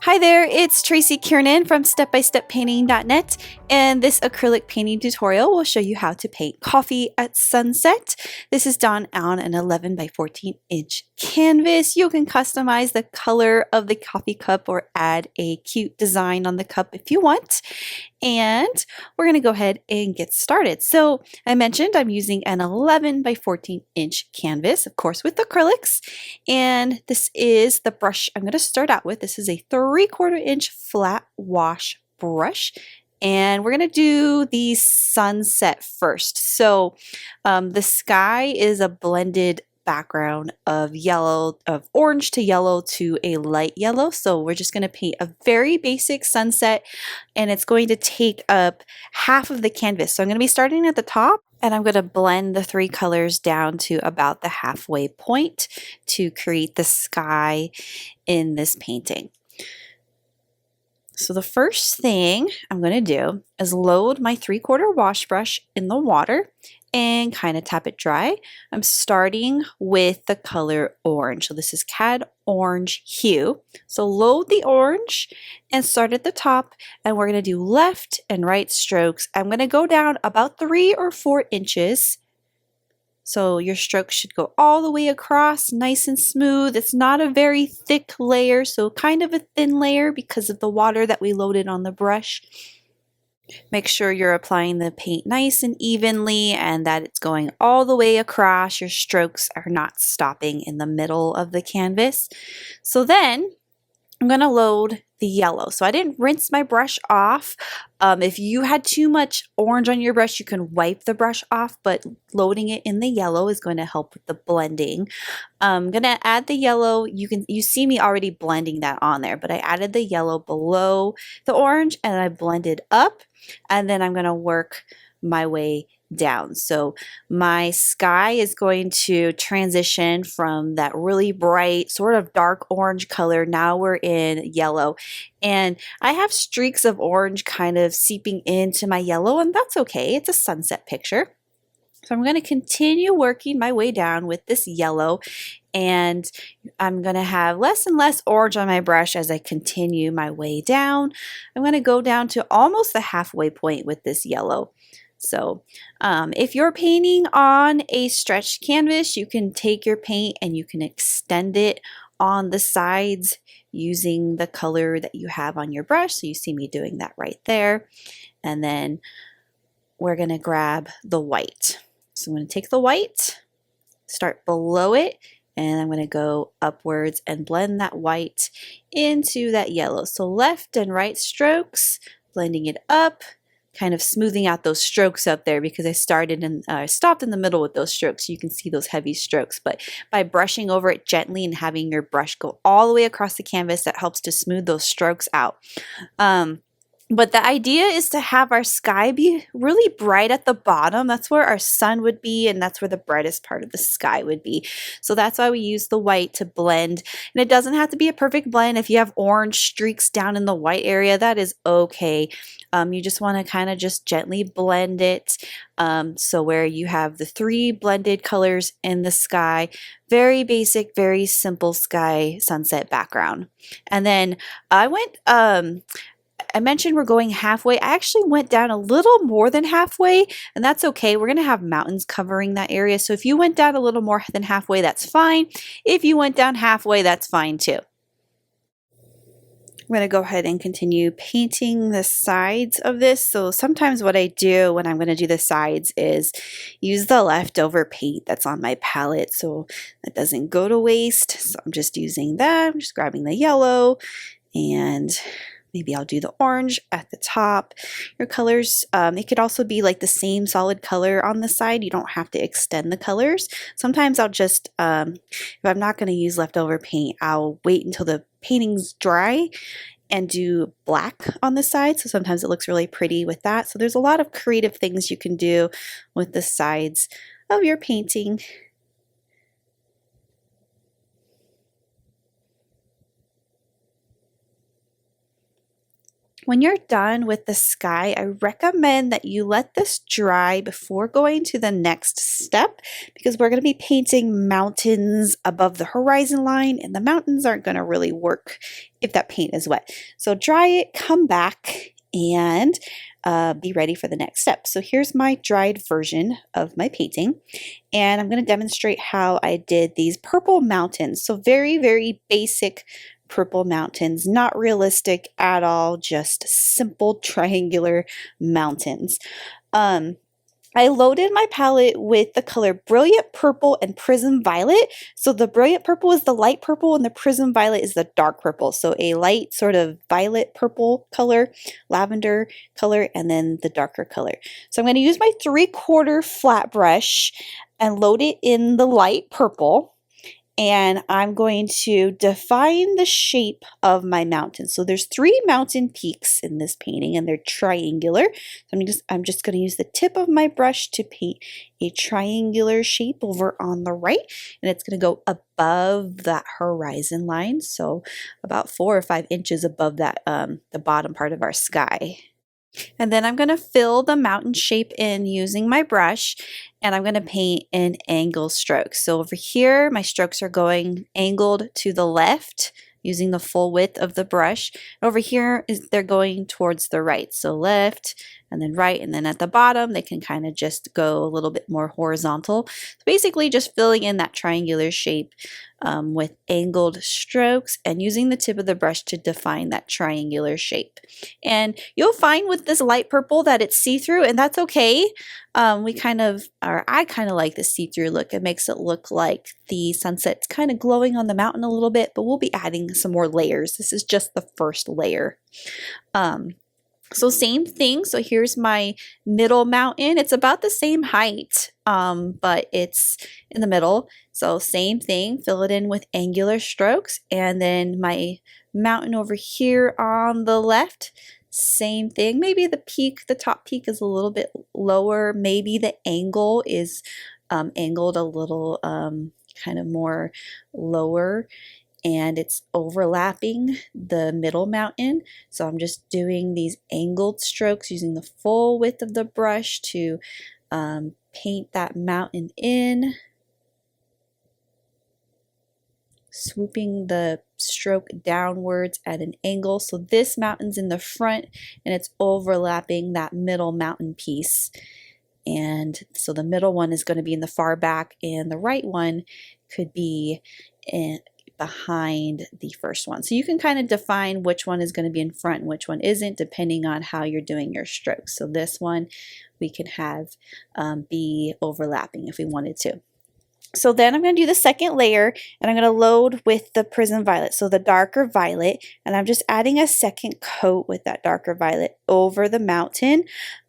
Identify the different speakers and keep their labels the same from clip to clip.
Speaker 1: Hi there, it's Tracy Kiernan from stepbysteppainting.net, and this acrylic painting tutorial will show you how to paint coffee at sunset. This is done on an 11 by 14 inch canvas. You can customize the color of the coffee cup or add a cute design on the cup if you want. And we're going to go ahead and get started. So I mentioned I'm using an 11 by 14 inch canvas, of course, with acrylics. And this is the brush I'm going to start out with. This is a 3/4 inch flat wash brush. And we're going to do the sunset first. So the sky is a blended background of yellow, of orange to yellow to a light yellow. So we're just going to paint a very basic sunset, and it's going to take up half of the canvas. So I'm going to be starting at the top, and I'm going to blend the three colors down to about the halfway point to create the sky in this painting. So the first thing I'm going to do is load my 3/4 wash brush in the water and kind of tap it dry. I'm starting with the color orange. So this is Cad Orange Hue. So load the orange and start at the top, and we're going to do left and right strokes. I'm going to go down about 3 or 4 inches. So your strokes should go all the way across, nice and smooth. It's not a very thick layer, so kind of a thin layer because of the water that we loaded on the brush. Make sure you're applying the paint nice and evenly and that it's going all the way across. Your strokes are not stopping in the middle of the canvas. So then I'm going to load the yellow. So I didn't rinse my brush off. If you had too much orange on your brush, you can wipe the brush off, but loading it in the yellow is going to help with the blending. I'm going to add the yellow. You see me already blending that on there, but I added the yellow below the orange and I blended up, and then I'm going to work my way down. So my sky is going to transition from that really bright sort of dark orange color. Now we're in yellow, and I have streaks of orange kind of seeping into my yellow, and that's okay. It's a sunset picture. So I'm going to continue working my way down with this yellow, and I'm going to have less and less orange on my brush as I continue my way down. I'm going to go down to almost the halfway point with this yellow. So if you're painting on a stretched canvas, you can take your paint and you can extend it on the sides using the color that you have on your brush. So you see me doing that right there. And then we're going to grab the white. So I'm going to take the white, start below it, and I'm going to go upwards and blend that white into that yellow. So left and right strokes, blending it up, kind of smoothing out those strokes up there because I started and stopped in the middle with those strokes. You can see those heavy strokes, but by brushing over it gently and having your brush go all the way across the canvas, that helps to smooth those strokes out. But the idea is to have our sky be really bright at the bottom. That's where our sun would be, and that's where the brightest part of the sky would be. So that's why we use the white to blend. And it doesn't have to be a perfect blend. If you have orange streaks down in the white area, that is okay. You just want to kind of just gently blend it. So where you have the 3 blended colors in the sky, very basic, very simple sky sunset background. And then I mentioned we're going halfway. I actually went down a little more than halfway, and that's okay. We're going to have mountains covering that area. So if you went down a little more than halfway, that's fine. If you went down halfway, that's fine too. I'm going to go ahead and continue painting the sides of this. So sometimes what I do when I'm going to do the sides is use the leftover paint that's on my palette so that doesn't go to waste. So I'm just using that. I'm just grabbing the yellow, and maybe I'll do the orange at the top. Your colors, it could also be like the same solid color on the side. You don't have to extend the colors. Sometimes I'll just, if I'm not going to use leftover paint, I'll wait until the painting's dry and do black on the side. So sometimes it looks really pretty with that. So there's a lot of creative things you can do with the sides of your painting. When you're done with the sky, I recommend that you let this dry before going to the next step, because we're going to be painting mountains above the horizon line, and the mountains aren't going to really work if that paint is wet. So dry it, come back, and be ready for the next step. So here's my dried version of my painting, and I'm going to demonstrate how I did these purple mountains. So very, very basic purple mountains, not realistic at all, just simple triangular mountains. I loaded my palette with the color Brilliant Purple and Prism Violet. So the Brilliant Purple is the light purple and the Prism Violet is the dark purple. So a light sort of violet purple color, lavender color, and then the darker color. So I'm going to use my 3/4 flat brush and load it in the light purple. And I'm going to define the shape of my mountain. So there's 3 mountain peaks in this painting, and they're triangular. So I'm just going to use the tip of my brush to paint a triangular shape over on the right, and it's going to go above that horizon line, so about 4 or 5 inches above that the bottom part of our sky. And then I'm going to fill the mountain shape in using my brush, and I'm going to paint an angle stroke. So over here, my strokes are going angled to the left using the full width of the brush. Over here, they're going towards the right. So left and then right, and then at the bottom, they can kind of just go a little bit more horizontal. So basically just filling in that triangular shape with angled strokes and using the tip of the brush to define that triangular shape. And you'll find with this light purple that it's see-through, and that's okay. I kind of like the see-through look. It makes it look like the sunset's kind of glowing on the mountain a little bit, but we'll be adding some more layers. This is just the first layer. So same thing. So here's my middle mountain. It's about the same height, but it's in the middle. So same thing, fill it in with angular strokes. And then my mountain over here on the left, same thing. Maybe the top peak is a little bit lower. Maybe the angle is angled a little kind of more lower, and it's overlapping the middle mountain. So I'm just doing these angled strokes using the full width of the brush to paint that mountain in, swooping the stroke downwards at an angle. So this mountain's in the front and it's overlapping that middle mountain piece. And so the middle one is going to be in the far back, and the right one could be behind the first one. So you can kind of define which one is going to be in front and which one isn't, depending on how you're doing your strokes. So this one we can have be overlapping if we wanted to. So then I'm going to do the second layer, and I'm going to load with the Prism Violet, so the darker violet, and I'm just adding a second coat with that darker violet over the mountain.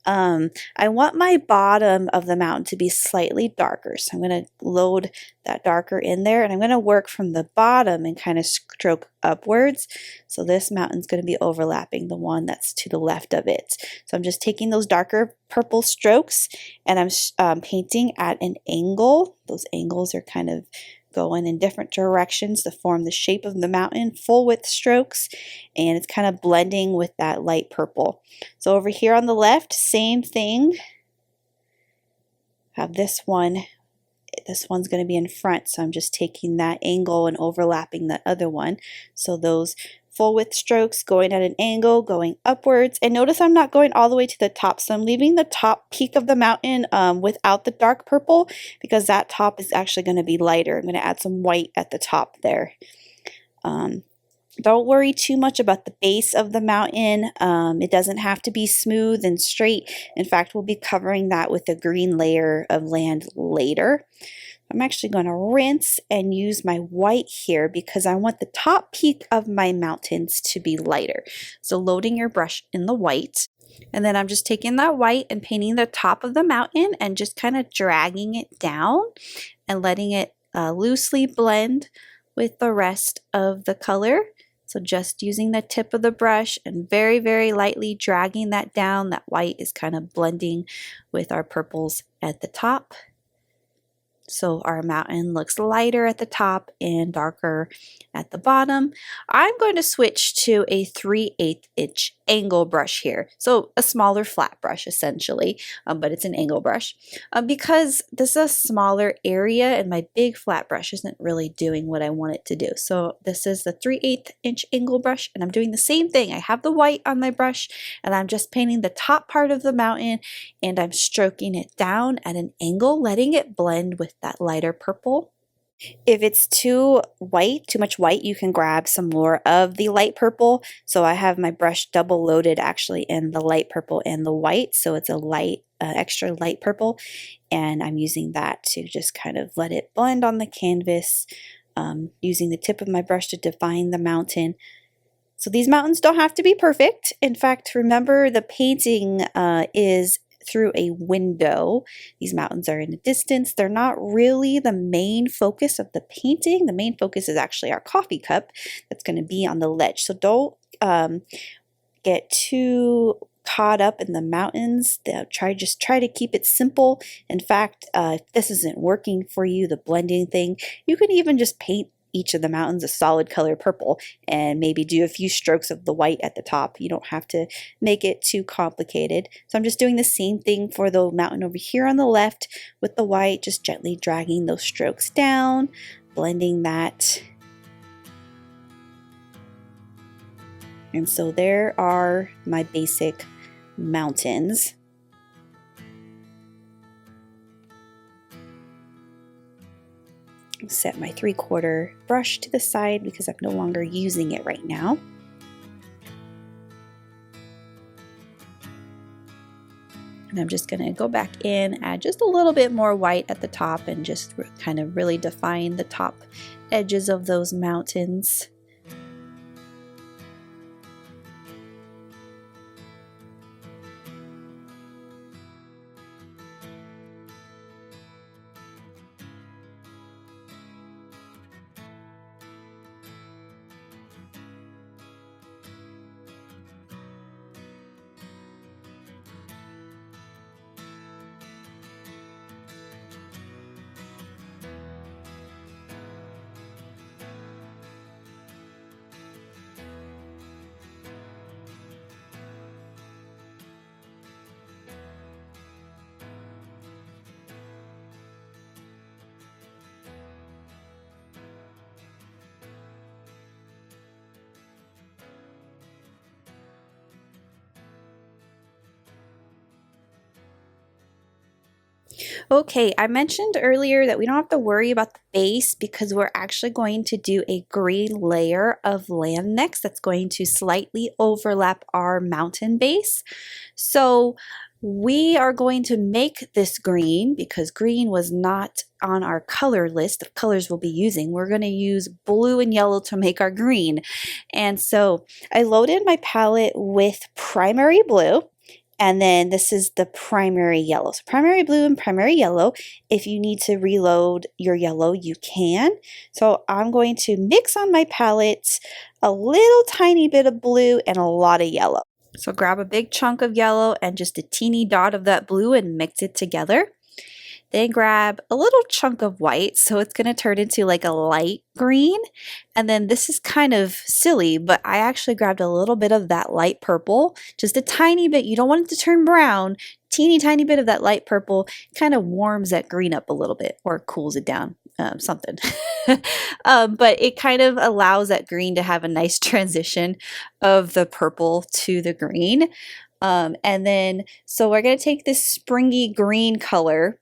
Speaker 1: I want my bottom of the mountain to be slightly darker, so I'm going to load that darker in there, and I'm going to work from the bottom and kind of stroke upwards. So this mountain's going to be overlapping the one that's to the left of it. So I'm just taking those darker purple strokes, and I'm painting at an angle. Those angles are kind of going in different directions to form the shape of the mountain, full width strokes, and it's kind of blending with that light purple. So over here on the left, same thing. Have this one's going to be in front, so I'm just taking that angle and overlapping the other one. So those full width strokes going at an angle, going upwards. And notice I'm not going all the way to the top, so I'm leaving the top peak of the mountain without the dark purple, because that top is actually going to be lighter. I'm going to add some white at the top there. Don't worry too much about the base of the mountain. It doesn't have to be smooth and straight. In fact, we'll be covering that with a green layer of land later. I'm actually going to rinse and use my white here because I want the top peak of my mountains to be lighter. So loading your brush in the white, and then I'm just taking that white and painting the top of the mountain and just kind of dragging it down and letting it loosely blend with the rest of the color. So just using the tip of the brush and very, very lightly dragging that down. That white is kind of blending with our purples at the top. So our mountain looks lighter at the top and darker at the bottom. I'm going to switch to a 3/8 inch angle brush here. So a smaller flat brush essentially, but it's an angle brush because this is a smaller area and my big flat brush isn't really doing what I want it to do. So this is the 3/8 inch angle brush and I'm doing the same thing. I have the white on my brush and I'm just painting the top part of the mountain and I'm stroking it down at an angle, letting it blend with that lighter purple. If it's too much white, you can grab some more of the light purple. So I have my brush double loaded actually in the light purple and the white. So it's a light, extra light purple. And I'm using that to just kind of let it blend on the canvas, using the tip of my brush to define the mountain. So these mountains don't have to be perfect. In fact, remember the painting is through a window. These mountains are in the distance. They're not really the main focus of the painting. The main focus is actually our coffee cup that's going to be on the ledge. So don't get too caught up in the mountains. Just try to keep it simple. In fact, if this isn't working for you, the blending thing, you can even just paint each of the mountains a solid color purple and maybe do a few strokes of the white at the top. You don't have to make it too complicated. So I'm just doing the same thing for the mountain over here on the left with the white, just gently dragging those strokes down, blending that. And so there are my basic mountains. Set my 3/4 brush to the side because I'm no longer using it right now. And I'm just going to go back in, add just a little bit more white at the top and just kind of really define the top edges of those mountains. Okay, I mentioned earlier that we don't have to worry about the base because we're actually going to do a green layer of land next that's going to slightly overlap our mountain base. So we are going to make this green because green was not on our color list of colors we'll be using. We're going to use blue and yellow to make our green. And so I loaded my palette with primary blue. And then this is the primary yellow. So primary blue and primary yellow. If you need to reload your yellow, you can. So I'm going to mix on my palette a little tiny bit of blue and a lot of yellow. So grab a big chunk of yellow and just a teeny dot of that blue and mix it together. Then grab a little chunk of white, so it's going to turn into like a light green. And then this is kind of silly, but I actually grabbed a little bit of that light purple, just a tiny bit. You don't want it to turn brown. Teeny tiny bit of that light purple kind of warms that green up a little bit or cools it down, something. But it kind of allows that green to have a nice transition of the purple to the green. And then, so we're going to take this springy green color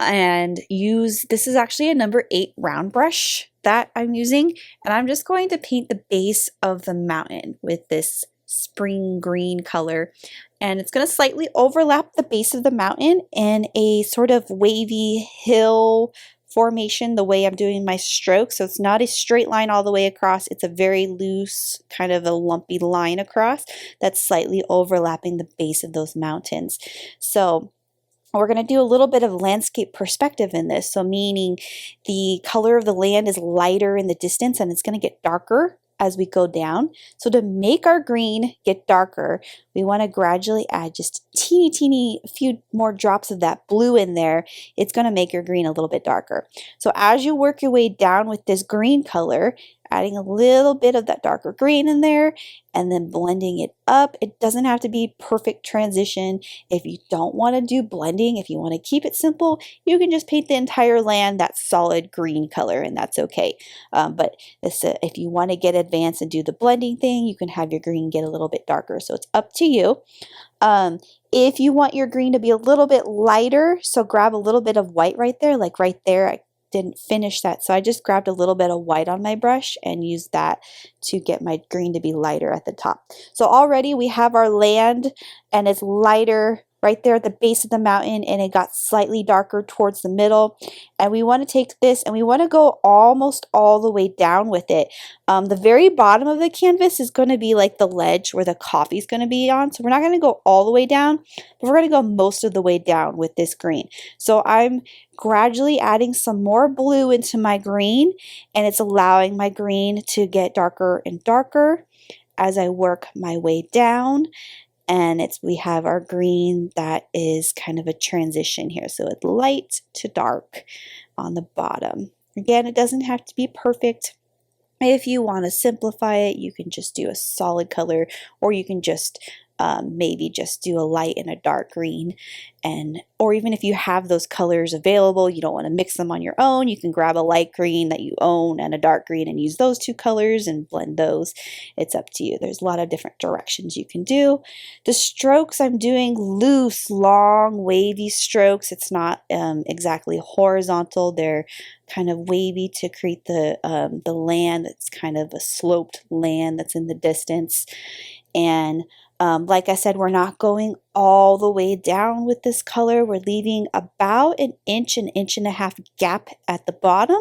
Speaker 1: and use, this is actually a number 8 round brush that I'm using, and I'm just going to paint the base of the mountain with this spring green color, and it's going to slightly overlap the base of the mountain in a sort of wavy hill formation the way I'm doing my stroke. So it's not a straight line all the way across, it's a very loose kind of a lumpy line across that's slightly overlapping the base of those mountains. So we're going to do a little bit of landscape perspective in this, so meaning the color of the land is lighter in the distance and it's going to get darker as we go down. So to make our green get darker, we want to gradually add just teeny few more drops of that blue in there. It's going to make your green a little bit darker. So as you work your way down with this green color, adding a little bit of that darker green in there and then blending it up. It doesn't have to be perfect transition. If you don't want to do blending, if you want to keep it simple, you can just paint the entire land that solid green color, and that's okay. But if you want to get advanced and do the blending thing, you can have your green get a little bit darker. So it's up to you. If you want your green to be a little bit lighter, so grab a little bit of white right there, like right there. I didn't finish that, so I just grabbed a little bit of white on my brush and used that to get my green to be lighter at the top. So already we have our land and it's lighter right there at the base of the mountain, and it got slightly darker towards the middle. And we want to take this and we want to go almost all the way down with it. The very bottom of the canvas is going to be like the ledge where the coffee is going to be on. So we're not going to go all the way down, but we're going to go most of the way down with this green. So I'm gradually adding some more blue into my green, and it's allowing my green to get darker and darker as I work my way down. And we have our green that is kind of a transition here. So it's light to dark on the bottom. Again, it doesn't have to be perfect. If you want to simplify it, you can just do a solid color, or you can just maybe just do a light and a dark green. Or even if you have those colors available, you don't want to mix them on your own, you can grab a light green that you own and a dark green and use those two colors and blend those. It's up to you. There's a lot of different directions you can do. The strokes, I'm doing loose, long, wavy strokes. It's not exactly horizontal. They're kind of wavy to create the land. It's kind of a sloped land that's in the distance. And like I said, we're not going all the way down with this color. We're leaving about an inch and a half gap at the bottom.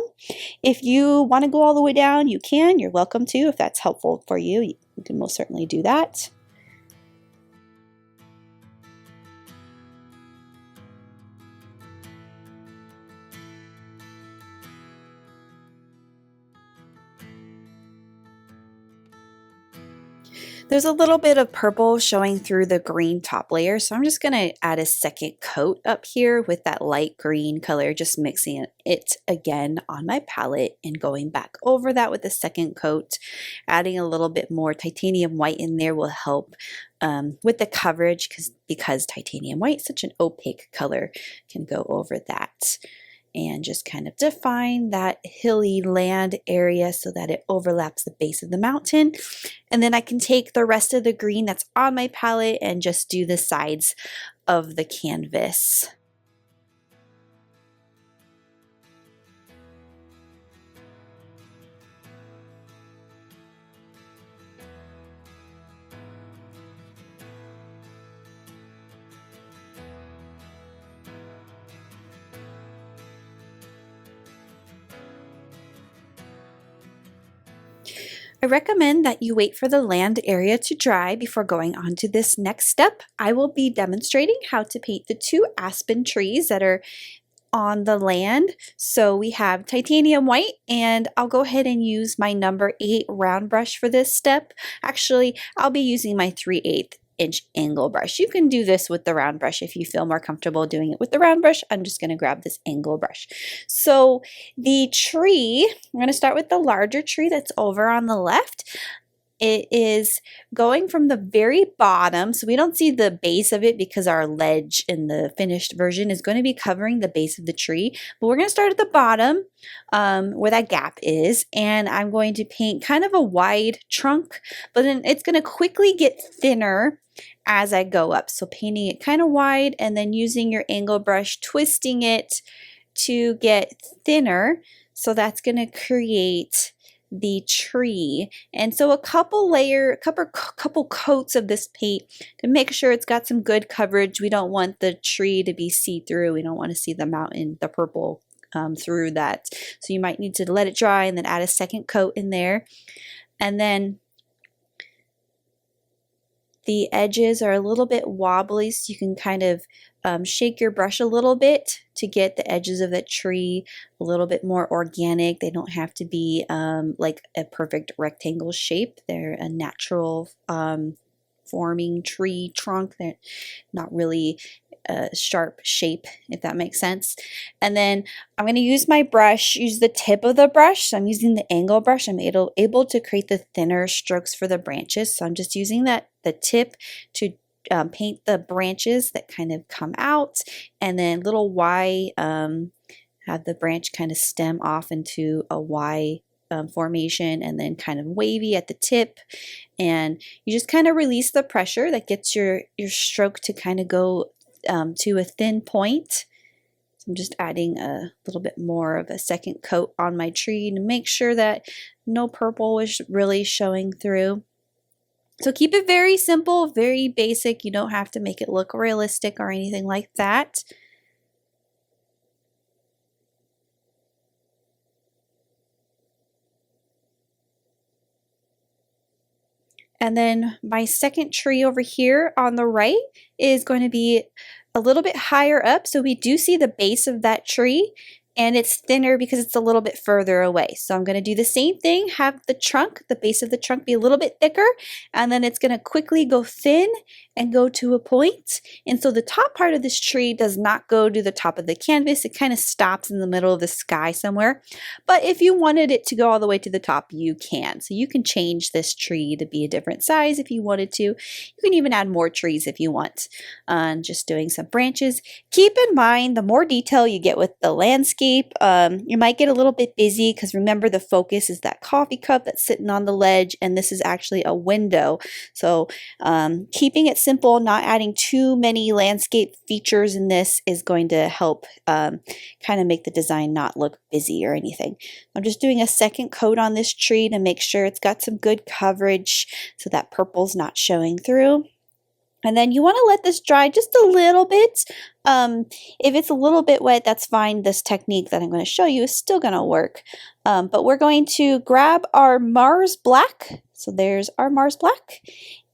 Speaker 1: If you want to go all the way down, you can. You're welcome to. If that's helpful for you, you can most certainly do that. There's a little bit of purple showing through the green top layer, so I'm just going to add a second coat up here with that light green color, just mixing it again on my palette and going back over that with a second coat. Adding a little bit more titanium white in there will help with the coverage, because titanium white, such an opaque color, can go over that. And just kind of define that hilly land area so that it overlaps the base of the mountain. And then I can take the rest of the green that's on my palette and just do the sides of the canvas. I recommend that you wait for the land area to dry before going on to this next step. I will be demonstrating how to paint the two aspen trees that are on the land. So we have titanium white, and I'll go ahead and use my number 8 round brush for this step. Actually, I'll be using my 3/8 inch angle brush. You can do this with the round brush if you feel more comfortable doing it with the round brush. I'm just going to grab this angle brush. So the tree, I'm going to start with the larger tree that's over on the left. It is going from the very bottom, so we don't see the base of it because our ledge in the finished version is going to be covering the base of the tree. But we're going to start at the bottom where that gap is, and I'm going to paint kind of a wide trunk, but then it's going to quickly get thinner as I go up. So painting it kind of wide and then using your angle brush, twisting it to get thinner. So that's going to create the tree. And so a couple coats of this paint to make sure it's got some good coverage. We don't want the tree to be see-through. We don't want to see the mountain, the purple through that. So you might need to let it dry and then add a second coat in there. And then the edges are a little bit wobbly, so you can kind of shake your brush a little bit to get the edges of the tree a little bit more organic. They don't have to be like a perfect rectangle shape. They're a natural forming tree trunk. They're not really a sharp shape, if that makes sense. And then I'm going to use my brush, use the tip of the brush. So I'm using the angle brush. I'm able to create the thinner strokes for the branches. So I'm just using the tip to paint the branches that kind of come out, and then little Y, have the branch kind of stem off into a Y formation, and then kind of wavy at the tip. And you just kind of release the pressure that gets your stroke to kind of go to a thin point. So I'm just adding a little bit more of a second coat on my tree to make sure that no purple is really showing through. So keep it very simple, very basic. You don't have to make it look realistic or anything like that. And then my second tree over here on the right is going to be a little bit higher up. So we do see the base of that tree, and it's thinner because it's a little bit further away. So I'm going to do the same thing, have the trunk, the base of the trunk be a little bit thicker, and then it's going to quickly go thin and go to a point. And so the top part of this tree does not go to the top of the canvas. It kind of stops in the middle of the sky somewhere. But if you wanted it to go all the way to the top, you can. So you can change this tree to be a different size if you wanted to. You can even add more trees if you want. Just doing some branches. Keep in mind, the more detail you get with the landscape, you might get a little bit busy, because remember, the focus is that coffee cup that's sitting on the ledge, and this is actually a window. So keeping it simple, not adding too many landscape features in this is going to help kind of make the design not look busy or anything. I'm just doing a second coat on this tree to make sure it's got some good coverage so that purple's not showing through. And then you want to let this dry just a little bit. If it's a little bit wet, that's fine. This technique that I'm going to show you is still going to work. But we're going to grab our Mars Black. So there's our Mars Black.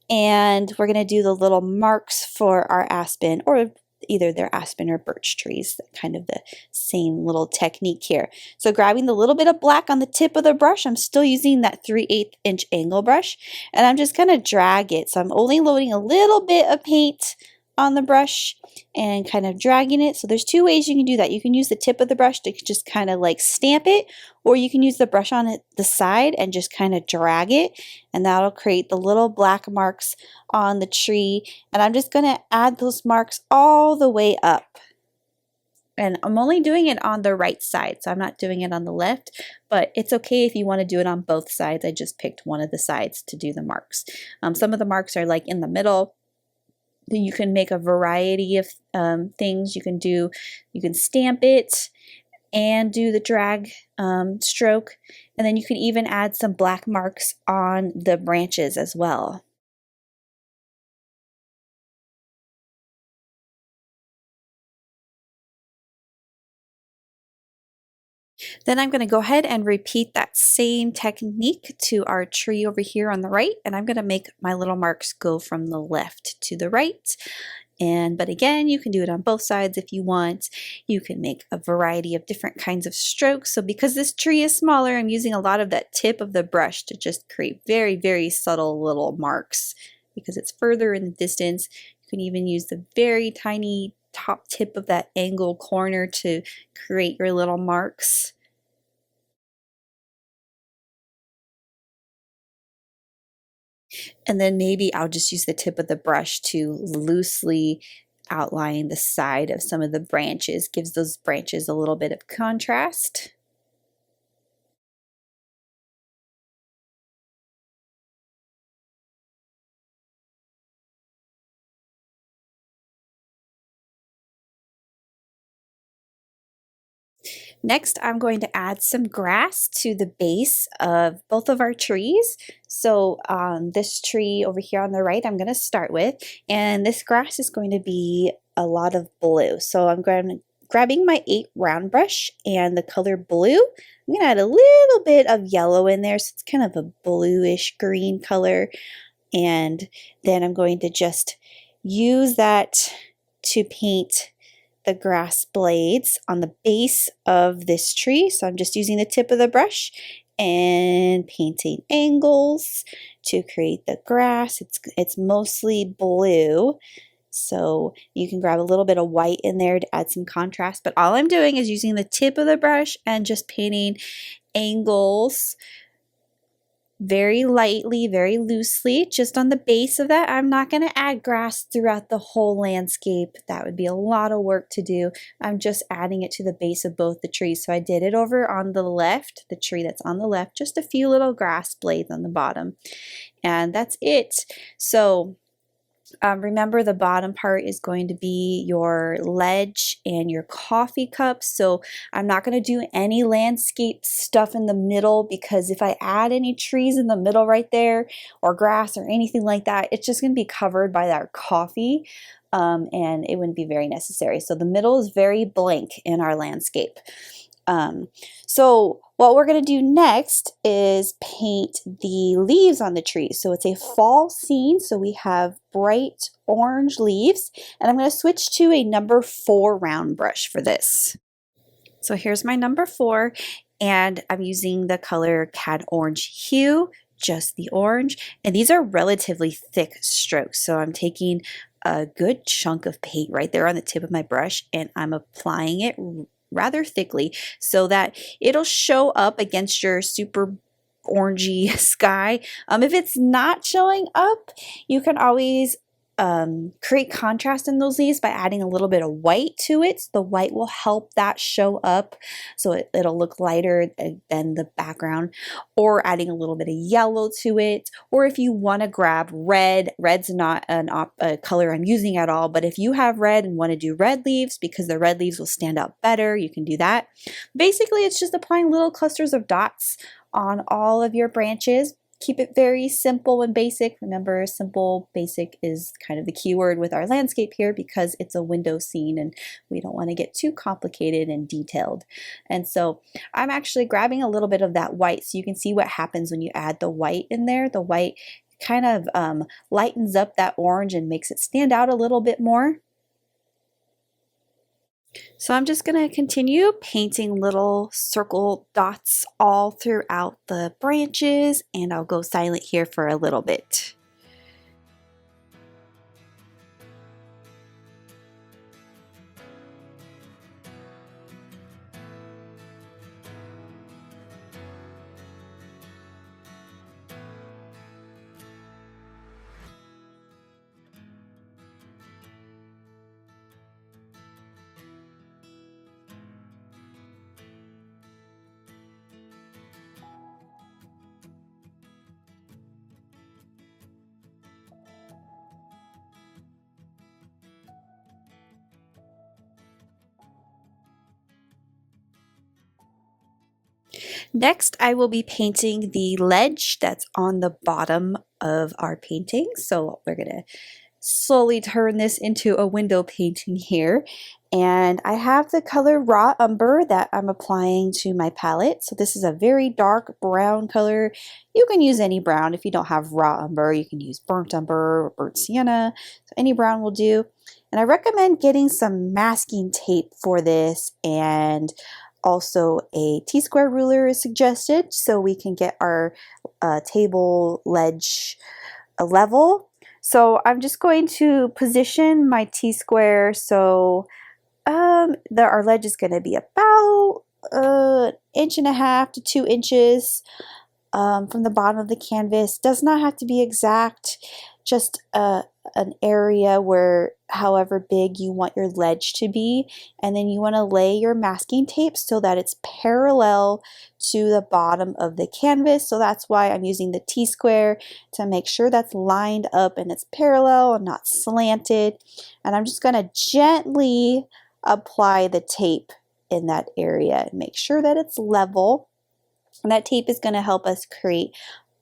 Speaker 1: And we're going to do the little marks for our aspen, or either they're aspen or birch trees, kind of the same little technique here. So grabbing the little bit of black on the tip of the brush, I'm still using that 3/8 inch angle brush, and I'm just going to drag it. So I'm only loading a little bit of paint on the brush and kind of dragging it. So there's two ways you can do that. You can use the tip of the brush to just kind of like stamp it, or you can use the brush on the side and just kind of drag it, and that'll create the little black marks on the tree. And I'm just going to add those marks all the way up. And I'm only doing it on the right side, so I'm not doing it on the left, but it's okay if you want to do it on both sides. I just picked one of the sides to do the marks. Some of the marks are like in the middle. You can make a variety of things. You can stamp it and do the drag stroke, and then you can even add some black marks on the branches as well. Then I'm going to go ahead and repeat that same technique to our tree over here on the right, and I'm going to make my little marks go from the left to the right. But again, you can do it on both sides if you want. You can make a variety of different kinds of strokes. So because this tree is smaller, I'm using a lot of that tip of the brush to just create very, very subtle little marks. Because it's further in the distance, you can even use the very tiny top tip of that angle corner to create your little marks. And then maybe I'll just use the tip of the brush to loosely outline the side of some of the branches. Gives those branches a little bit of contrast. Next, I'm going to add some grass to the base of both of our trees. So this tree over here on the right, I'm going to start with, and this grass is going to be a lot of blue. So I'm grabbing my 8 round brush and the color blue. I'm going to add a little bit of yellow in there, so it's kind of a bluish green color. And then I'm going to just use that to paint the grass blades on the base of this tree. So I'm just using the tip of the brush and painting angles to create the grass. It's mostly blue. So you can grab a little bit of white in there to add some contrast, but all I'm doing is using the tip of the brush and just painting angles very lightly, very loosely, just on the base of that. I'm not going to add grass throughout the whole landscape. That would be a lot of work to do. I'm just adding it to the base of both the trees. So I did it over on the left, the tree that's on the left, just a few little grass blades on the bottom. And that's it. So remember, the bottom part is going to be your ledge and your coffee cups. So I'm not going to do any landscape stuff in the middle, because if I add any trees in the middle right there, or grass or anything like that, it's just going to be covered by that coffee, and it wouldn't be very necessary. So the middle is very blank in our landscape. So what we're going to do next is paint the leaves on the tree. So it's a fall scene, so we have bright orange leaves, and I'm going to switch to a number 4 round brush for this. So here's my number 4, and I'm using the color Cadmium Orange Hue, just the orange, and these are relatively thick strokes. So I'm taking a good chunk of paint right there on the tip of my brush, and I'm applying it rather thickly so that it'll show up against your super orangey sky. If it's not showing up, you can always create contrast in those leaves by adding a little bit of white to it. So the white will help that show up, so it'll look lighter than the background, or adding a little bit of yellow to it. Or if you want to grab red, red's not a color I'm using at all, but if you have red and want to do red leaves because the red leaves will stand out better, you can do that. Basically, it's just applying little clusters of dots on all of your branches. Keep it very simple and basic. Remember, simple, basic is kind of the key word with our landscape here, because it's a window scene and we don't want to get too complicated and detailed. And so I'm actually grabbing a little bit of that white, so you can see what happens when you add the white in there. The white kind of lightens up that orange and makes it stand out a little bit more. So I'm just going to continue painting little circle dots all throughout the branches, and I'll go silent here for a little bit. Next, I will be painting the ledge that's on the bottom of our painting. So we're going to slowly turn this into a window painting here. And I have the color Raw Umber that I'm applying to my palette. So this is a very dark brown color. You can use any brown. If you don't have Raw Umber, you can use Burnt Umber or Burnt Sienna. So any brown will do. And I recommend getting some masking tape for this, and also a T-square ruler is suggested so we can get our table ledge level. So I'm just going to position my T-square so our ledge is going to be about 1.5 to 2 inches from the bottom of the canvas. Does not have to be exact, just an area where however big you want your ledge to be, and then you want to lay your masking tape so that it's parallel to the bottom of the canvas. So that's why I'm using the T-square, to make sure that's lined up and it's parallel and not slanted. And I'm just going to gently apply the tape in that area and make sure that it's level. And that tape is going to help us create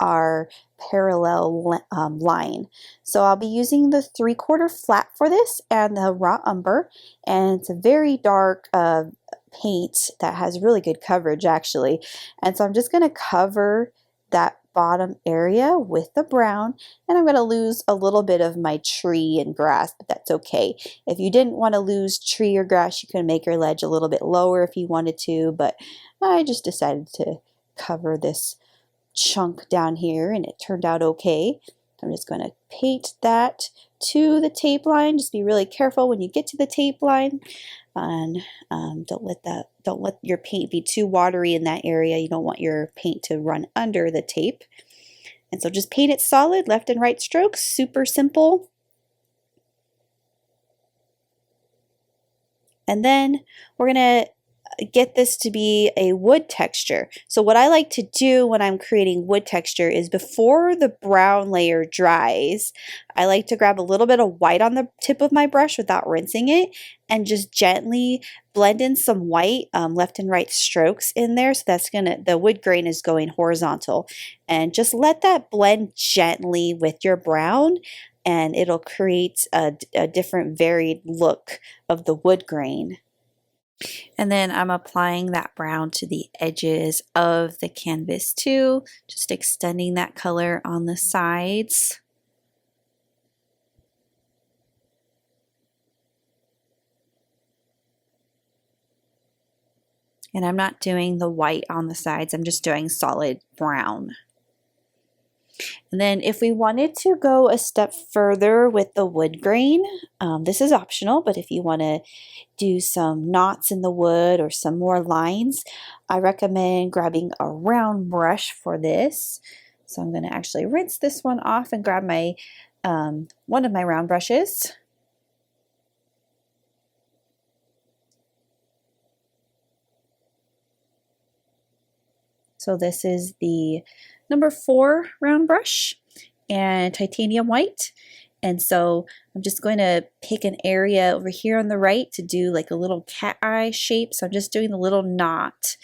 Speaker 1: our parallel line. So I'll be using the 3/4 flat for this and the Raw Umber, and it's a very dark paint that has really good coverage actually. And so I'm just going to cover that bottom area with the brown, and I'm going to lose a little bit of my tree and grass, but that's okay. If you didn't want to lose tree or grass, you can make your ledge a little bit lower if you wanted to, but I just decided to cover this chunk down here and it turned out okay. I'm just going to paint that to the tape line. Just be really careful when you get to the tape line, and don't let your paint be too watery in that area. You don't want your paint to run under the tape. And so just paint it solid, left and right strokes, super simple. And then we're gonna get this to be a wood texture. So what I like to do when I'm creating wood texture is before the brown layer dries, I like to grab a little bit of white on the tip of my brush without rinsing it and just gently blend in some white left and right strokes in there. So that's the wood grain is going horizontal, and just let that blend gently with your brown, and it'll create a different varied look of the wood grain. And then I'm applying that brown to the edges of the canvas too, just extending that color on the sides. And I'm not doing the white on the sides, I'm just doing solid brown. And then if we wanted to go a step further with the wood grain, this is optional, but if you want to do some knots in the wood or some more lines, I recommend grabbing a round brush for this. So I'm going to actually rinse this one off and grab my one of my round brushes. So this is the number 4 round brush and titanium white. And so I'm just going to pick an area over here on the right to do like a little cat eye shape. So I'm just doing the little knot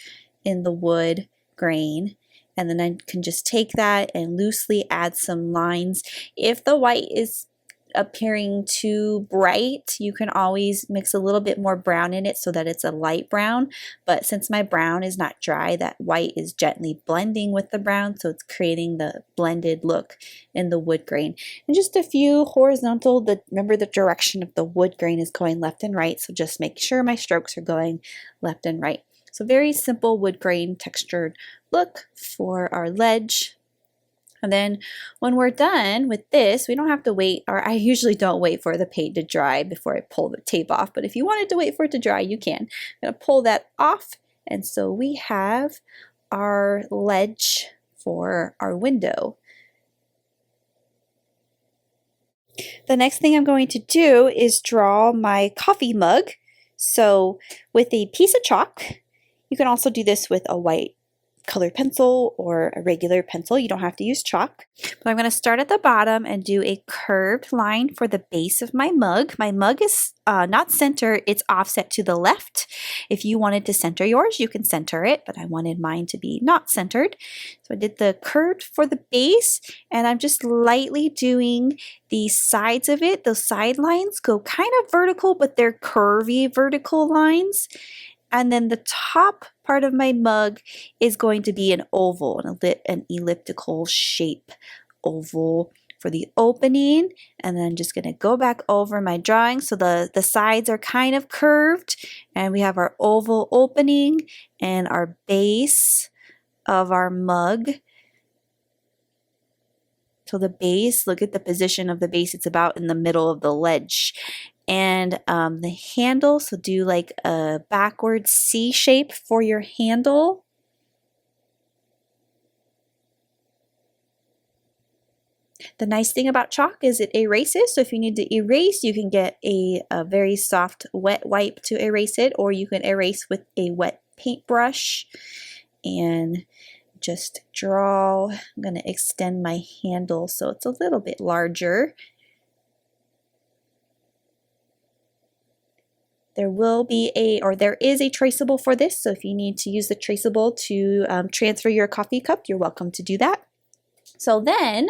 Speaker 1: in the wood grain. And then I can just take that and loosely add some lines. If the white is appearing too bright, you can always mix a little bit more brown in it so that it's a light brown. But since my brown is not dry, that white is gently blending with the brown, so it's creating the blended look in the wood grain. And just a few horizontal, remember the direction of the wood grain is going left and right, so just make sure my strokes are going left and right. So very simple wood grain textured look for our ledge. And then when we're done with this, we don't have to wait, or I usually don't wait for the paint to dry before I pull the tape off, but if you wanted to wait for it to dry, you can. I'm going to pull that off, and so we have our ledge for our window. The next thing I'm going to do is draw my coffee mug. So with a piece of chalk, you can also do this with a white colored pencil or a regular pencil. You don't have to use chalk. But I'm going to start at the bottom and do a curved line for the base of my mug. My mug is not centered, it's offset to the left. If you wanted to center yours, you can center it, but I wanted mine to be not centered. So I did the curved for the base, and I'm just lightly doing the sides of it. Those side lines go kind of vertical, but they're curvy vertical lines. And then the top part of my mug is going to be an oval, an elliptical shape oval for the opening. And then just going to go back over my drawing. So the sides are kind of curved, and we have our oval opening and our base of our mug. So the base, look at the position of the base, it's about in the middle of the ledge. And the handle, so do like a backward C shape for your handle. The nice thing about chalk is it erases, so if you need to erase, you can get a very soft wet wipe to erase it, or you can erase with a wet paintbrush. And just draw, I'm going to extend my handle so it's a little bit larger. There is a traceable for this, so if you need to use the traceable to transfer your coffee cup, you're welcome to do that. So then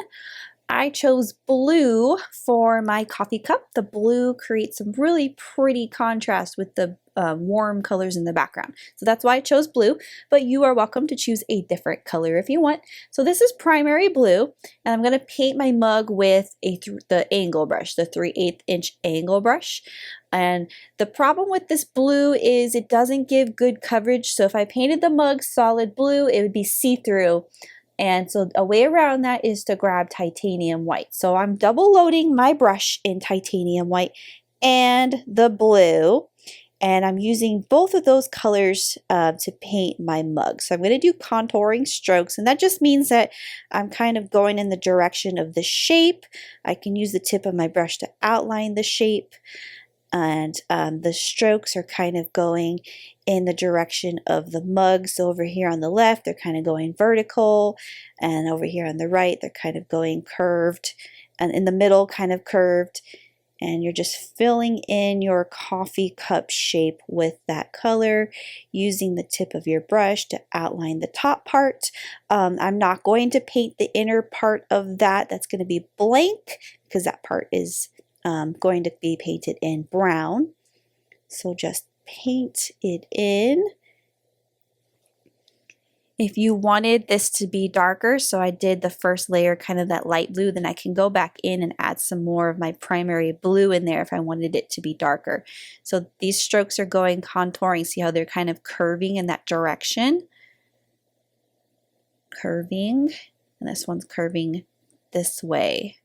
Speaker 1: I chose blue for my coffee cup. The blue creates some really pretty contrast with the warm colors in the background. So that's why I chose blue, but you are welcome to choose a different color if you want. So this is primary blue, and I'm going to paint my mug with the angle brush, the 3/8 inch angle brush. And the problem with this blue is it doesn't give good coverage. So if I painted the mug solid blue, it would be see-through, And so a way around that is to grab titanium white. So I'm double loading my brush in titanium white and the blue. And I'm using both of those colors to paint my mug. So I'm going to do contouring strokes, and that just means that I'm kind of going in the direction of the shape. I can use the tip of my brush to outline the shape, and the strokes are kind of going in the direction of the mug. So over here on the left, they're kind of going vertical, and over here on the right, they're kind of going curved, and in the middle, kind of curved. And you're just filling in your coffee cup shape with that color, using the tip of your brush to outline the top part. I'm not going to paint the inner part of that. That's going to be blank because that part is going to be painted in brown. So just paint it in. If you wanted this to be darker, so I did the first layer kind of that light blue, then I can go back in and add some more of my primary blue in there if I wanted it to be darker. So these strokes are going contouring. See how they're kind of curving in that direction? Curving, and this one's curving this way.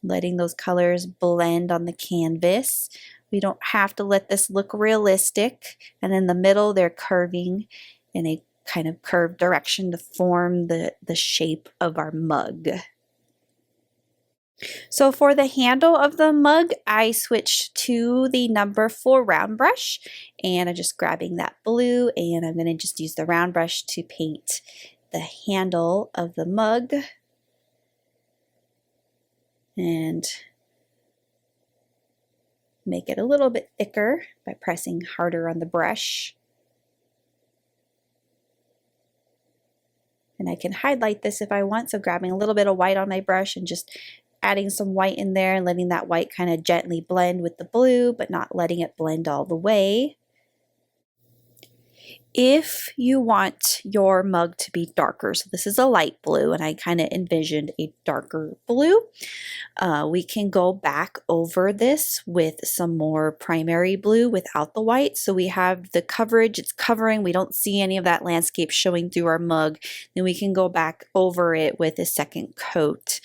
Speaker 1: Letting those colors blend on the canvas. We don't have to let this look realistic. And in the middle, they're curving in a kind of curved direction to form the shape of our mug. So for the handle of the mug, I switched to the number 4 round brush, and I'm just grabbing that blue, and I'm going to just use the round brush to paint the handle of the mug. And make it a little bit thicker by pressing harder on the brush. And I can highlight this if I want, so grabbing a little bit of white on my brush and just adding some white in there and letting that white kind of gently blend with the blue, but not letting it blend all the way. If you want your mug to be darker, so this is a light blue, and I kind of envisioned a darker blue, we can go back over this with some more primary blue without the white. So we have the coverage, it's covering, we don't see any of that landscape showing through our mug. Then we can go back over it with a second coat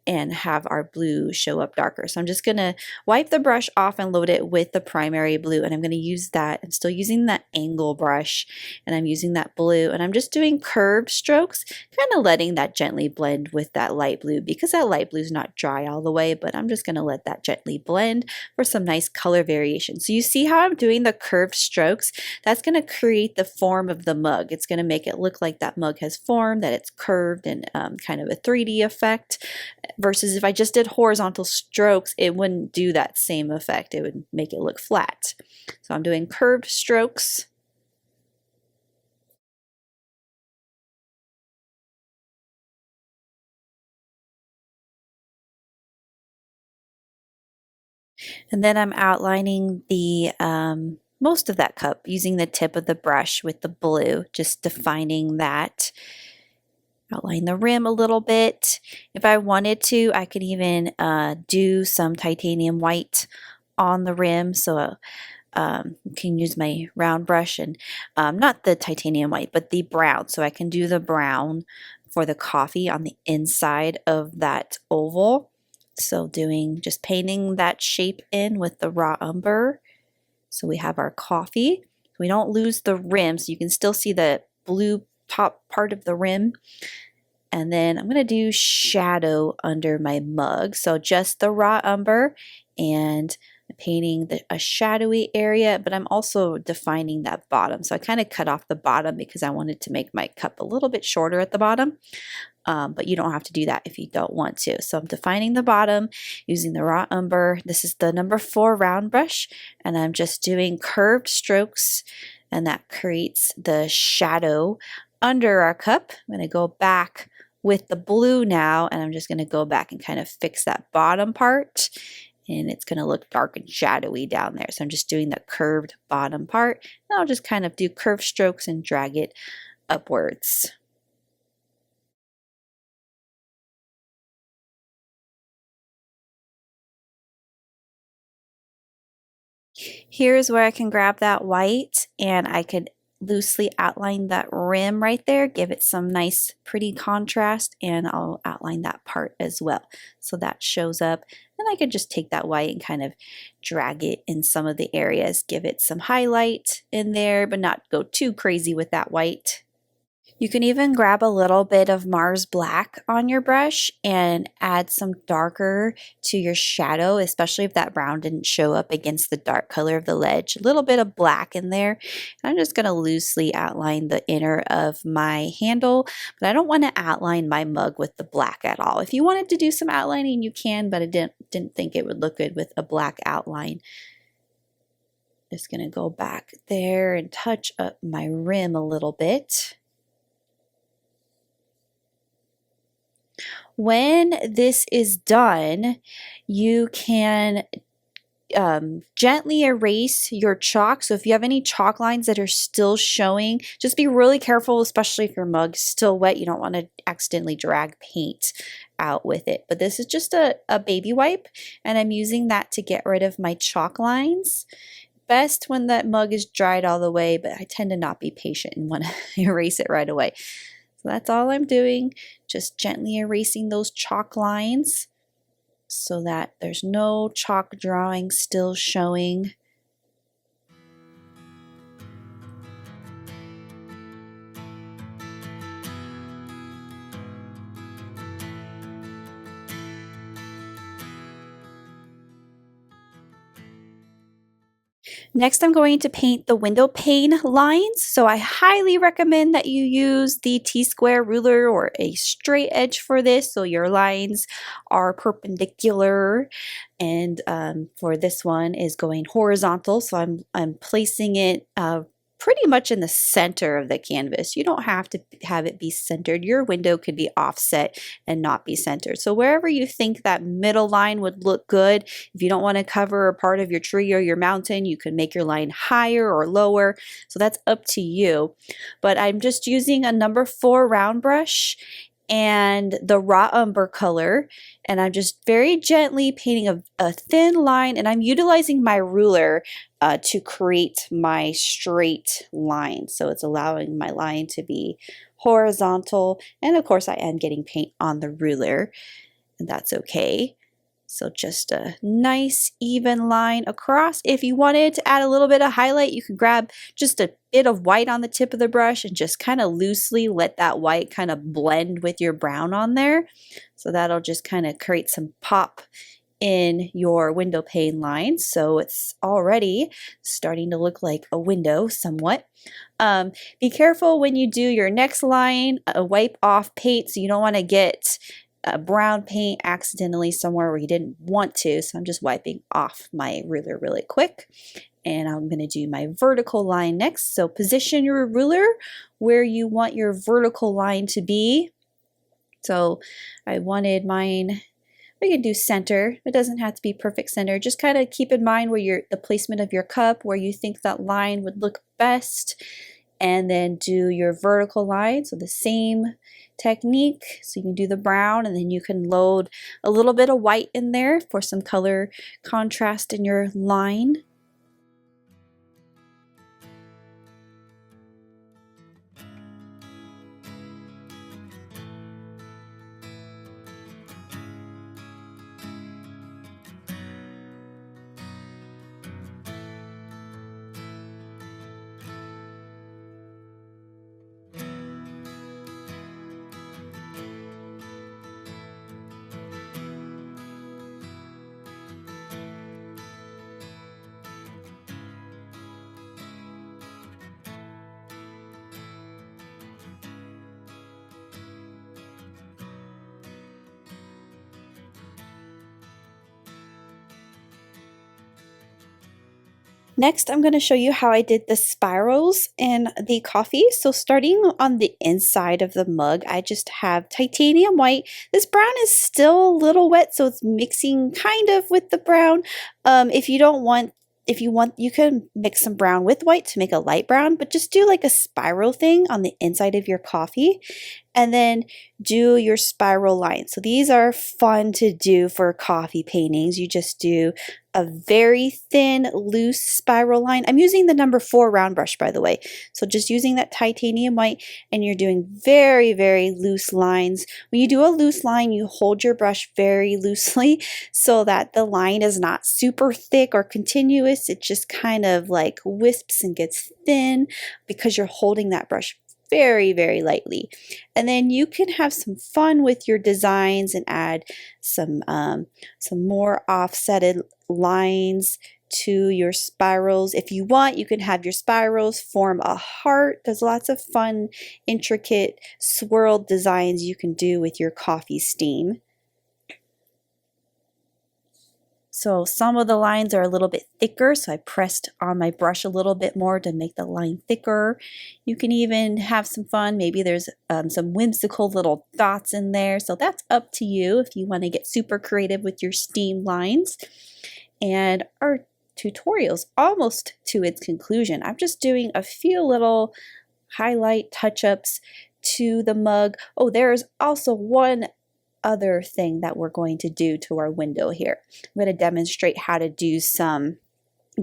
Speaker 1: and have our blue show up darker. So I'm just going to wipe the brush off and load it with the primary blue, and I'm going to use that. I'm still using that angle brush, and I'm using that blue, and I'm just doing curved strokes, kind of letting that gently blend with that light blue, because that light blue is not dry all the way, but I'm just going to let that gently blend for some nice color variation. So you see how I'm doing the curved strokes? That's going to create the form of the mug. It's going to make it look like that mug has form, that it's curved, and kind of a 3D effect. Versus if I just did horizontal strokes, it wouldn't do that same effect. It would make it look flat. So I'm doing curved strokes. And then I'm outlining the most of that cup using the tip of the brush with the blue, just defining that. Outline the rim a little bit. If I wanted to, I could even do some titanium white on the rim. So you can use my round brush and not the titanium white, but the brown. So I can do the brown for the coffee on the inside of that oval. So just painting that shape in with the raw umber. So we have our coffee. We don't lose the rim, so you can still see the blue top part of the rim. And then I'm going to do shadow under my mug. So just the raw umber, and I'm painting a shadowy area, but I'm also defining that bottom. So I kind of cut off the bottom because I wanted to make my cup a little bit shorter at the bottom. But you don't have to do that if you don't want to. So I'm defining the bottom using the raw umber. This is the number 4 round brush, and I'm just doing curved strokes, and that creates the shadow under our cup. I'm going to go back with the blue now, and I'm just going to go back and kind of fix that bottom part, and it's going to look dark and shadowy down there. So I'm just doing the curved bottom part, and I'll just kind of do curved strokes and drag it upwards. Here's where I can grab that white, and I could loosely outline that rim right there, give it some nice pretty contrast, and I'll outline that part as well. So that shows up. Then I could just take that white and kind of drag it in some of the areas, give it some highlight in there, but not go too crazy with that white. You can even grab a little bit of Mars Black on your brush and add some darker to your shadow, especially if that brown didn't show up against the dark color of the ledge. A little bit of black in there. I'm just going to loosely outline the inner of my handle, but I don't want to outline my mug with the black at all. If you wanted to do some outlining, you can, but I didn't think it would look good with a black outline. Just going to go back there and touch up my rim a little bit. When this is done, you can gently erase your chalk. So if you have any chalk lines that are still showing, just be really careful, especially if your mug's still wet. You don't want to accidentally drag paint out with it. But this is just a baby wipe, and I'm using that to get rid of my chalk lines. Best when that mug is dried all the way, but I tend to not be patient and want to erase it right away. So that's all I'm doing, just gently erasing those chalk lines so that there's no chalk drawing still showing. Next, I'm going to paint the window pane lines. So I highly recommend that you use the T-square ruler or a straight edge for this, so your lines are perpendicular. And for this one is going horizontal, so I'm placing it pretty much in the center of the canvas. You don't have to have it be centered. Your window could be offset and not be centered. So wherever you think that middle line would look good, if you don't want to cover a part of your tree or your mountain, you can make your line higher or lower. So that's up to you. But I'm just using a number 4 round brush and the raw umber color, and I'm just very gently painting a thin line, and I'm utilizing my ruler to create my straight line. So it's allowing my line to be horizontal, and of course I am getting paint on the ruler, and that's okay. So just a nice even line across. If you wanted to add a little bit of highlight, you could grab just a bit of white on the tip of the brush and just kind of loosely let that white kind of blend with your brown on there. So that'll just kind of create some pop in your window pane line. So it's already starting to look like a window somewhat. Be careful when you do your next line, wipe off paint, so you don't want to get brown paint accidentally somewhere where you didn't want to. So I'm just wiping off my ruler really quick, and I'm going to do my vertical line next. So position your ruler where you want your vertical line to be. So I wanted mine, we can do center. It doesn't have to be perfect center. Just kind of keep in mind where the placement of your cup, where you think that line would look best, and then do your vertical line. So the same technique. So you can do the brown, and then you can load a little bit of white in there for some color contrast in your line. Next, I'm going to show you how I did the spirals in the coffee. So starting on the inside of the mug, I just have titanium white. This brown is still a little wet, so it's mixing kind of with the brown. If you want, you can mix some brown with white to make a light brown, but just do like a spiral thing on the inside of your coffee, and then do your spiral lines. So these are fun to do for coffee paintings. You just do a very thin, loose spiral line. I'm using the number 4 round brush, by the way. So just using that titanium white, and you're doing very, very loose lines. When you do a loose line, you hold your brush very loosely so that the line is not super thick or continuous. It just kind of like wisps and gets thin because you're holding that brush very, very lightly. And then you can have some fun with your designs and add some more offsetted lines to your spirals. If you want, you can have your spirals form a heart. There's lots of fun, intricate swirled designs you can do with your coffee steam. So some of the lines are a little bit thicker, so I pressed on my brush a little bit more to make the line thicker. You can even have some fun. Maybe there's some whimsical little dots in there, so that's up to you if you want to get super creative with your steam lines. And our tutorial's almost to its conclusion. I'm just doing a few little highlight touch-ups to the mug. Oh, there's also one other thing that we're going to do to our window here. I'm going to demonstrate how to do some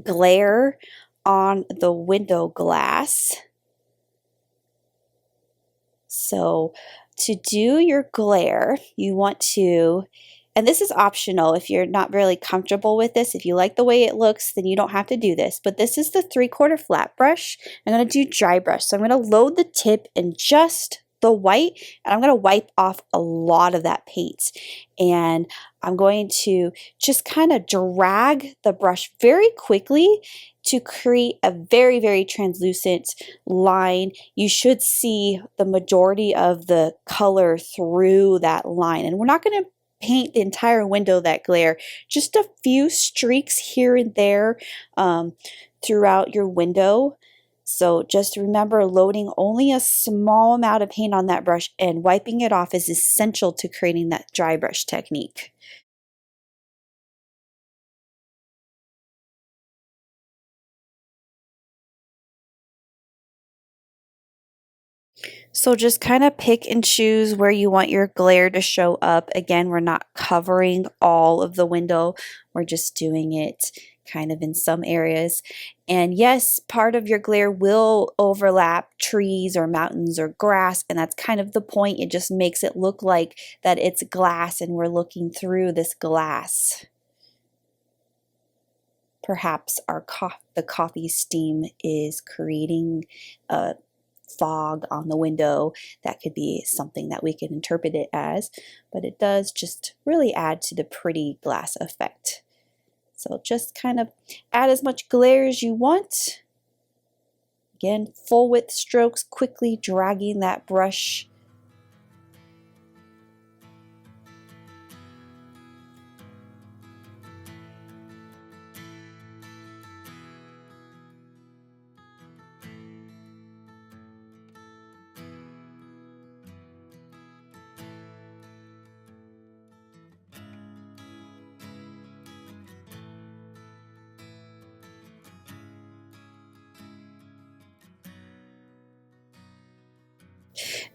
Speaker 1: glare on the window glass. So to do your glare, you want to, and this is optional if you're not really comfortable with this. If you like the way it looks, then you don't have to do this. But this is the 3/4 flat brush. I'm going to do dry brush. So I'm going to load the tip in just the white, and I'm going to wipe off a lot of that paint. And I'm going to just kind of drag the brush very quickly to create a very, very translucent line. You should see the majority of the color through that line. And we're not going to paint the entire window that glare, just a few streaks here and there throughout your window. So just remember, loading only a small amount of paint on that brush and wiping it off is essential to creating that dry brush technique. So just kind of pick and choose where you want your glare to show up. Again, we're not covering all of the window. We're just doing it kind of in some areas. And yes, part of your glare will overlap trees or mountains or grass, and that's kind of the point. It just makes it look like that it's glass and we're looking through this glass. Perhaps the coffee steam is creating a fog on the window. That could be something that we can interpret it as, but it does just really add to the pretty glass effect. So just kind of add as much glare as you want. Again, full width strokes, quickly dragging that brush.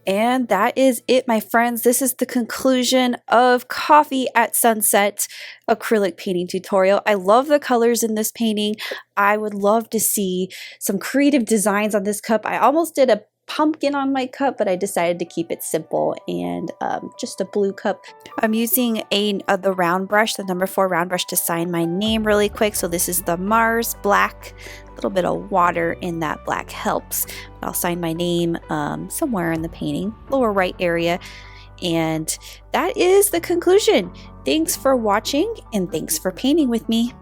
Speaker 1: And that is it, my friends. This is the conclusion of Coffee at Sunset acrylic painting tutorial. I love the colors in this painting. I would love to see some creative designs on this cup. I almost did a pumpkin on my cup, but I decided to keep it simple and just a blue cup. I'm using the round brush, the number 4 round brush, to sign my name really quick. So this is the Mars Black. A little bit of water in that black helps. I'll sign my name somewhere in the painting, lower right area. And that is the conclusion. Thanks for watching, and thanks for painting with me.